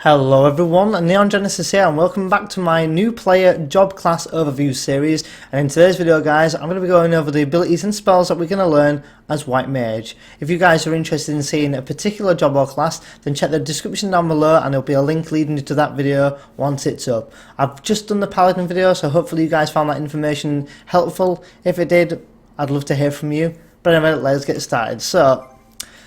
Hello everyone, Neon Genesis here and welcome back to my new player job class overview series. And in today's video guys, I'm going to be going over the abilities and spells that we're going to learn as White Mage. If you guys are interested in seeing a particular job or class, then check the description down below and there'll be a link leading you to that video once it's up. I've just done the Paladin video, so hopefully you guys found that information helpful. If it did, I'd love to hear from you. But anyway, let's get started. So,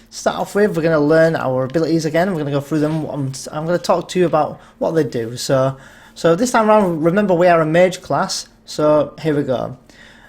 start off with, we're going to learn our abilities again. We're going to go through them. I'm going to talk to you about what they do. So this time around, remember we are a mage class. So here we go.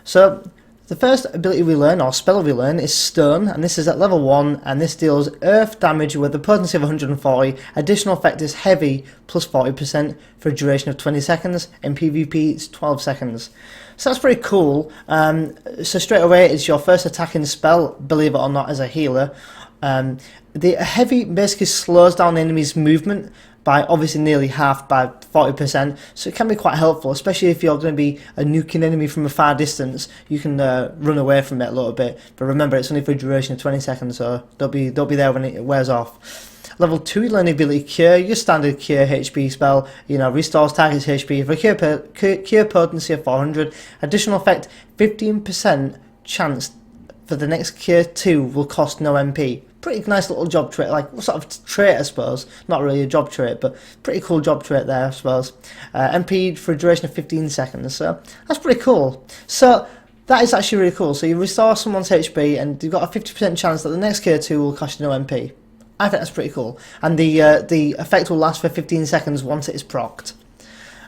So the first ability we learn, or spell we learn, is Stone, and this is at level 1, and this deals earth damage with a potency of 140. Additional effect is heavy, plus 40% for a duration of 20 seconds. In PvP, it's 12 seconds. So that's pretty cool. So straight away, it's your first attacking spell, believe it or not, as a healer. The heavy basically slows down the enemy's movement by obviously nearly half, by 40%, so it can be quite helpful, especially if you're going to be a nuking enemy from a far distance. You can run away from it a little bit, but remember it's only for a duration of 20 seconds, so don't be there when it wears off. Level 2, you learn the ability Cure, your standard Cure HP spell, restores target's HP for a cure potency of 400, additional effect 15% chance for the next Cure 2 will cost no MP. Pretty nice little job trait, like sort of trait I suppose, not really a job trait, but pretty cool job trait there I suppose. MP for a duration of 15 seconds, so that's pretty cool. So that is actually really cool. So you restore someone's HP and you've got a 50% chance that the next Cure 2 will cost you no MP. I think that's pretty cool, and the effect will last for 15 seconds once it is procced.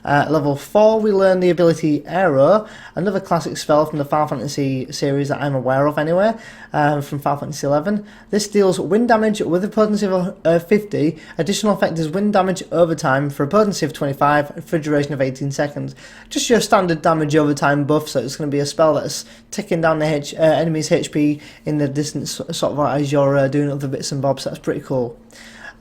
Level 4, we learn the ability Arrow, another classic spell from the Final Fantasy series that I'm aware of anyway, from Final Fantasy XI. This deals wind damage with a potency of 50, additional effect is wind damage over time for a potency of 25 for a duration of 18 seconds. Just your standard damage over time buff, so it's going to be a spell that's ticking down the enemy's HP in the distance, sort of as you're doing other bits and bobs. So that's pretty cool.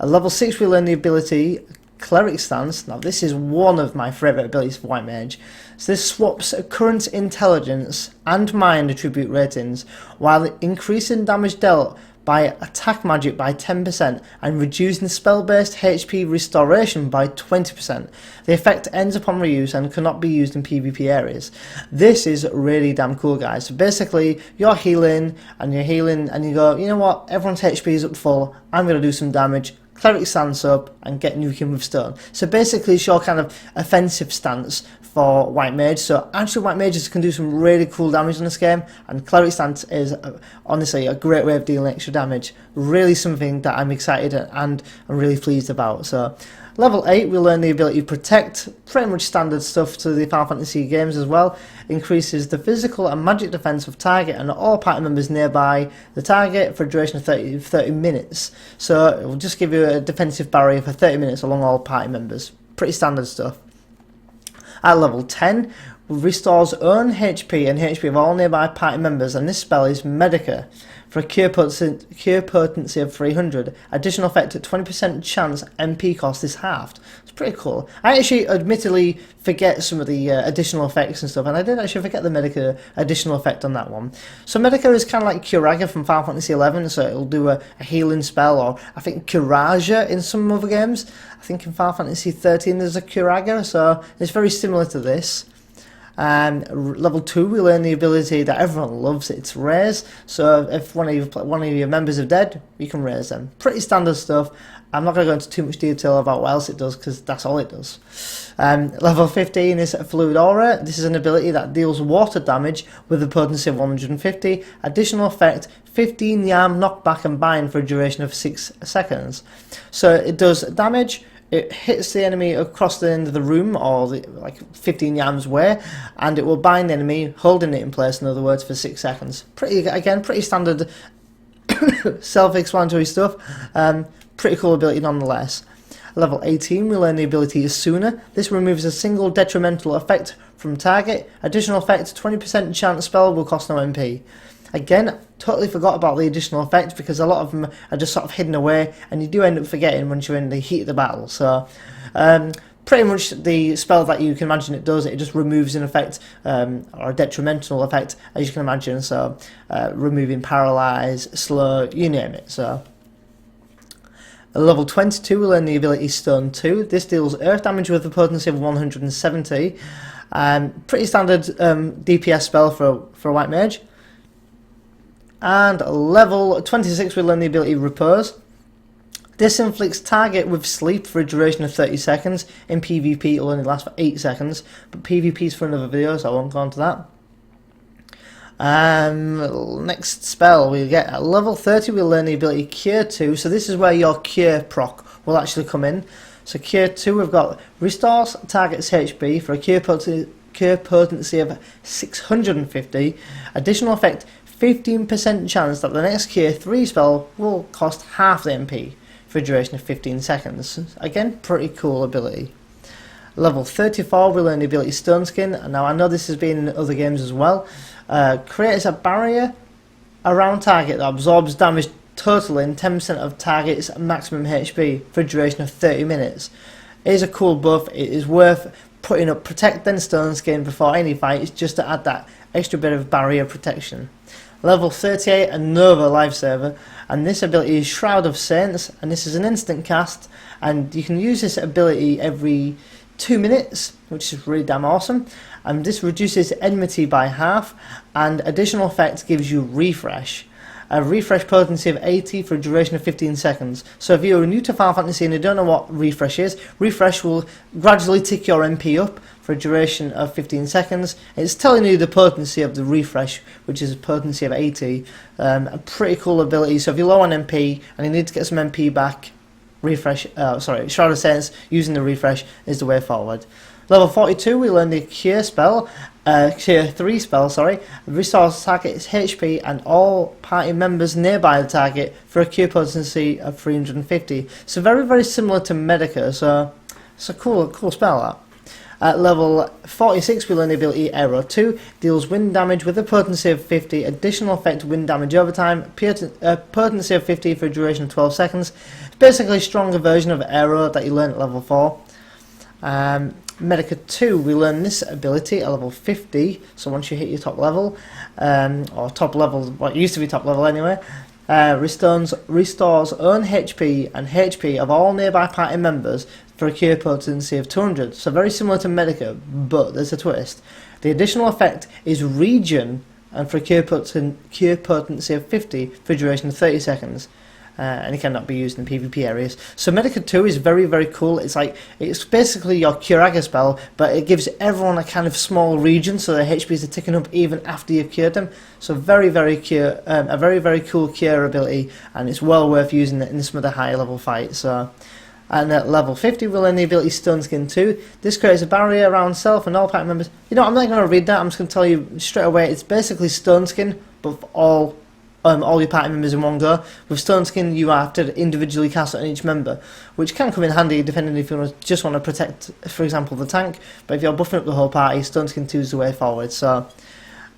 Level 6, we learn the ability Cleric Stance. Now this is one of my favourite abilities for White Mage. So this swaps current intelligence and mind attribute ratings while increasing damage dealt by attack magic by 10% and reducing spell-based HP restoration by 20%. The effect ends upon reuse and cannot be used in PvP areas. This is really damn cool guys. So basically you're healing and you go, you know what, everyone's HP is up full, I'm going to do some damage. Cleric Stance up and get nuking with Stone. So basically it's your kind of offensive stance for White Mage. So actually White Mages can do some really cool damage in this game, and Cleric Stance is honestly a great way of dealing extra damage. Really something that I'm excited and I'm really pleased about. So level 8, we learn the ability Protect, pretty much standard stuff to the Final Fantasy games as well. Increases the physical and magic defense of target and all party members nearby the target for a duration of 30 minutes. So it will just give you a defensive barrier for 30 minutes along all party members. Pretty standard stuff. At level 10, restores own HP and HP of all nearby party members, and this spell is Medica for a cure potency of 300. Additional effect at 20% chance MP cost is halved. It's pretty cool. I actually admittedly forget some of the additional effects and stuff, and I did actually forget the Medica additional effect on that one. So Medica is kind of like Curaga from Final Fantasy XI, so it'll do a healing spell, or I think Curaja in some other games. I think in Final Fantasy 13 there's a Curaga, so it's very similar to this. Level 2, we learn the ability that everyone loves, it's Raise. So if one of your members are dead, you can raise them. Pretty standard stuff. I'm not going to go into too much detail about what else it does, because that's all it does. Level 15 is Fluid Aura. This is an ability that deals water damage with a potency of 150. Additional effect, 15 Yam knockback and bind for a duration of 6 seconds. So it does damage. It hits the enemy across the end of the room, or like 15 yams away, and it will bind the enemy, holding it in place, in other words, for 6 seconds. Pretty standard self-explanatory stuff. Pretty cool ability nonetheless. Level 18, we learn the ability Sooner. This removes a single detrimental effect from target. Additional effect, 20% chance spell will cost no MP. Again, totally forgot about the additional effect because a lot of them are just sort of hidden away, and you do end up forgetting once you're in the heat of the battle. So pretty much the spell that you can imagine it does, it just removes an effect, or a detrimental effect, as you can imagine. So removing paralyze, slow, you name it. So At level 22 we learn the ability Stone 2. This deals earth damage with a potency of 170. Pretty standard DPS spell for a white mage. And at level 26 we learn the ability Repose. This inflicts target with sleep for a duration of 30 seconds. In PvP it will only last for 8 seconds, but PvP is for another video, so I won't go on to that. Next spell we get at level 30 we learn the ability Cure 2, so this is where your Cure proc will actually come in. So Cure 2 we've got restores target's HP for a cure potency of 650. Additional effect 15% chance that the next Cure 3 spell will cost half the MP for a duration of 15 seconds. Again, pretty cool ability. Level 34 we learn the ability Stone Skin, and now I know this has been in other games as well. Creates a barrier around target that absorbs damage totaling 10% of target's maximum HP for a duration of 30 minutes. It is a cool buff. It is worth putting up Protect then Stone Skin before any fight, just to add that extra bit of barrier protection. Level 38, another lifesaver, and this ability is Shroud of Saints, and this is an instant cast, and you can use this ability every 2 minutes, which is really damn awesome. And this reduces enmity by half, and additional effect gives you Refresh. A refresh potency of 80 for a duration of 15 seconds. So if you're new to Final Fantasy and you don't know what Refresh is, Refresh will gradually tick your MP up for a duration of 15 seconds. It's telling you the potency of the Refresh, which is a potency of 80. A pretty cool ability. So if you're low on MP and you need to get some MP back, Shroud of Saints using the Refresh is the way forward. Level 42 we learn the Cure spell, Cure 3 spell, restores target's HP and all party members nearby the target for a cure potency of 350. So very, very similar to Medica, so it's a cool spell that. At level 46 we learn the ability Arrow 2, deals wind damage with a potency of 50, additional effect wind damage over time, potency of 50 for a duration of 12 seconds. It's basically a stronger version of Arrow that you learn at level 4. Medica 2, we learn this ability at level 50, so once you hit your top level, or top level, what used to be top level anyway, restores own HP and HP of all nearby party members for a cure potency of 200, so very similar to Medica, but there's a twist. The additional effect is Regen, and for a cure potency of 50 for a duration of 30 seconds. And it cannot be used in PvP areas. So Medica 2 is very, very cool. It's basically your Curaga spell, but it gives everyone a kind of small region, so their HPs are ticking up even after you've cured them. So a very, very cool cure ability, and it's well worth using it in some of the higher level fights. So, and at level 50 we'll learn the ability Stone Skin 2. This creates a barrier around self and all party members. You know, I'm not going to read that. I'm just going to tell you straight away. It's basically Stone Skin, but for all your party members in one go. With Stone Skin you have to individually cast it on each member, which can come in handy depending if you just want to protect, for example, the tank, but if you're buffing up the whole party, Stone Skin 2 is the way forward. So,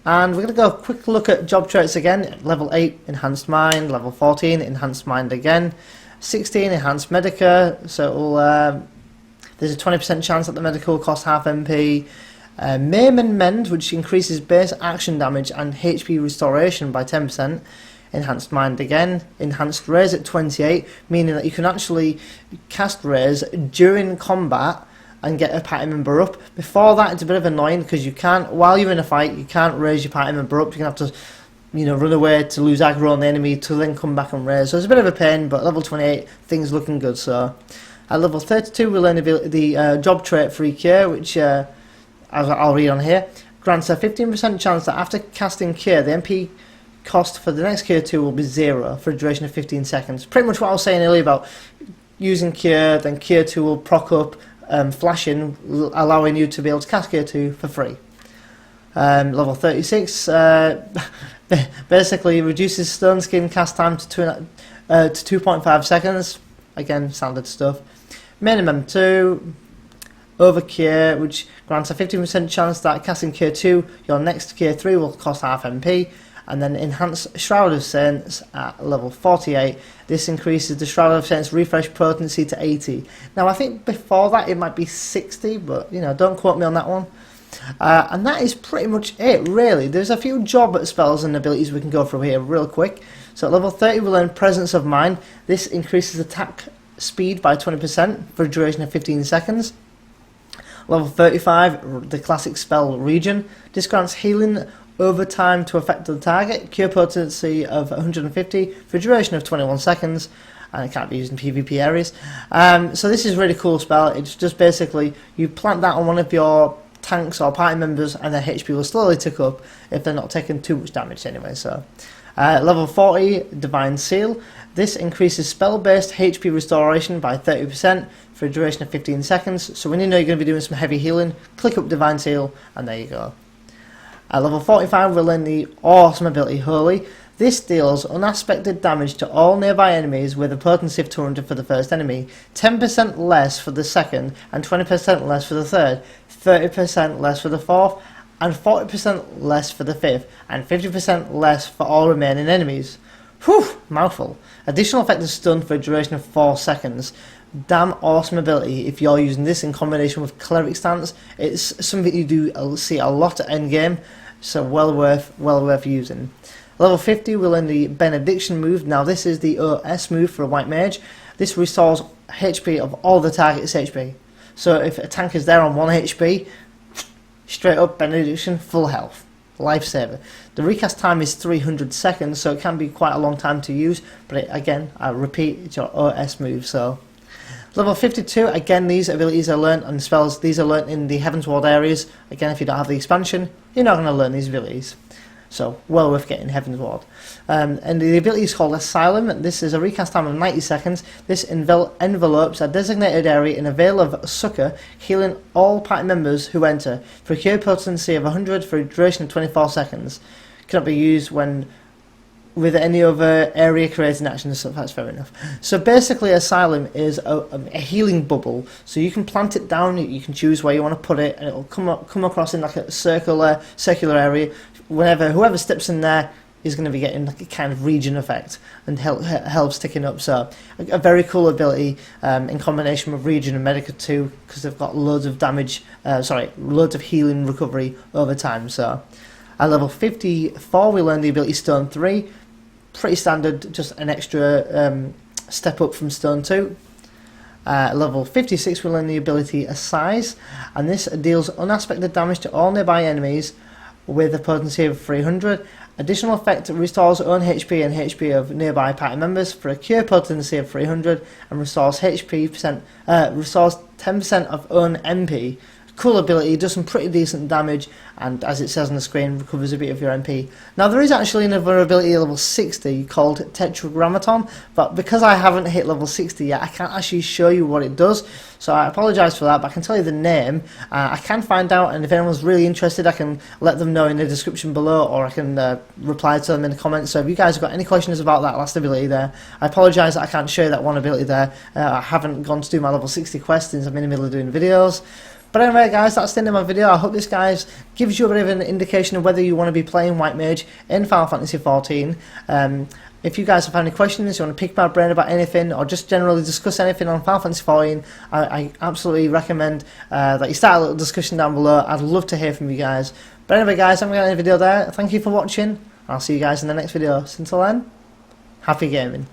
and we're going to go a quick look at job traits again. Level 8, Enhanced Mind. Level 14, Enhanced Mind again. 16, Enhanced Medica, so it will, there's a 20% chance that the Medica will cost half MP. Maim and Mend, which increases base action damage and HP restoration by 10%. Enhanced Mind again. Enhanced Raise at 28, meaning that you can actually cast Raise during combat and get a party member up. Before that it's a bit of annoying because you can't, while you're in a fight, you can't raise your party member up. You're going to have to, you know, run away to lose aggro on the enemy to then come back and raise. So it's a bit of a pain, but level 28, things looking good. So at level 32 we learn the job trait Free Cure, which I'll read on here. Grants a 15% chance that after casting Cure, the MP cost for the next Cure 2 will be 0 for a duration of 15 seconds. Pretty much what I was saying earlier about using Cure, then Cure 2 will proc up, flashing, allowing you to be able to cast Cure 2 for free. Level 36 basically reduces Stone Skin cast time to 2.5 seconds. Again, standard stuff. Minimum 2. Overcure, which grants a 15% chance that casting Cure 2, your next Cure 3 will cost half MP. And then Enhanced Shroud of Saints at level 48. This increases the Shroud of Saints refresh potency to 80. Now I think before that it might be 60, but you know, don't quote me on that one. And that is pretty much it, really. There's a few job spells and abilities we can go through here real quick. So at level 30 we learn Presence of Mind. This increases attack speed by 20% for a duration of 15 seconds. Level 35, the classic spell Regen. This grants healing over time to affect the target, cure potency of 150 for a duration of 21 seconds, and it can't be used in PvP areas. So this is a really cool spell. It's just basically, you plant that on one of your tanks or party members, and their HP will slowly tick up if they're not taking too much damage anyway. So level 40, Divine Seal. This increases spell-based HP restoration by 30% for a duration of 15 seconds. So when you know you're going to be doing some heavy healing, click up Divine Seal, and there you go. At level 45, we'll learn the awesome ability Holy. This deals unaspected damage to all nearby enemies with a potency of 200 for the first enemy, 10% less for the second, and 20% less for the third, 30% less for the fourth, and 40% less for the fifth, and 50% less for all remaining enemies. Whew, mouthful. Additional effect is stun for a duration of 4 seconds. Damn awesome ability if you're using this in combination with Cleric Stance. It's something you do see a lot at endgame, so well worth using. Level 50 will learn the Benediction move. Now this is the OS move for a White Mage. This restores HP of all the target's HP. So if a tank is there on 1 HP, straight up Benediction, full health. Lifesaver. The recast time is 300 seconds, so it can be quite a long time to use, but again, I repeat, it's your OS move. So level 52, again, these abilities are learnt and spells, these are learnt in the Heavensward areas. Again, if you don't have the expansion, you're not going to learn these abilities. So, well worth getting Heavensward. And the ability is called Asylum. This is a recast time of 90 seconds. This envelopes a designated area in a veil of succor, healing all party members who enter, for a cure potency of 100 for a duration of 24 seconds. Cannot be used when with any other area creating action, so that's fair enough. So basically Asylum is a healing bubble, so you can plant it down, you can choose where you want to put it, and it will come across in like a circular area. Whoever steps in there is going to be getting like a kind of regen effect and helps ticking up. So a very cool ability in combination with Regen and Medica too, because they've got loads of damage, loads of healing recovery over time. So at level 54 we learn the ability Stone 3, pretty standard, just an extra step up from Stone 2. Level 56 we learn the ability Assize, and this deals unaspected damage to all nearby enemies with a potency of 300. Additional effect restores own HP and HP of nearby party members for a cure potency of 300, and restores 10% of own MP. Cool ability, does some pretty decent damage, and as it says on the screen, recovers a bit of your MP. Now there is actually another ability at level 60 called Tetragrammaton, but because I haven't hit level 60 yet, I can't actually show you what it does, so I apologise for that, but I can tell you the name. I can find out, and if anyone's really interested, I can let them know in the description below, or I can reply to them in the comments. So if you guys have got any questions about that last ability there, I apologise that I can't show you that one ability there. I haven't gone to do my level 60 quests since I'm in the middle of doing videos. But anyway guys, that's the end of my video. I hope this guys gives you a bit of an indication of whether you want to be playing White Mage in Final Fantasy XIV. If you guys have any questions, you want to pick my brain about anything, or just generally discuss anything on Final Fantasy XIV, I absolutely recommend that you start a little discussion down below. I'd love to hear from you guys. But anyway guys, I'm going to end the video there. Thank you for watching. I'll see you guys in the next video. So until then, happy gaming.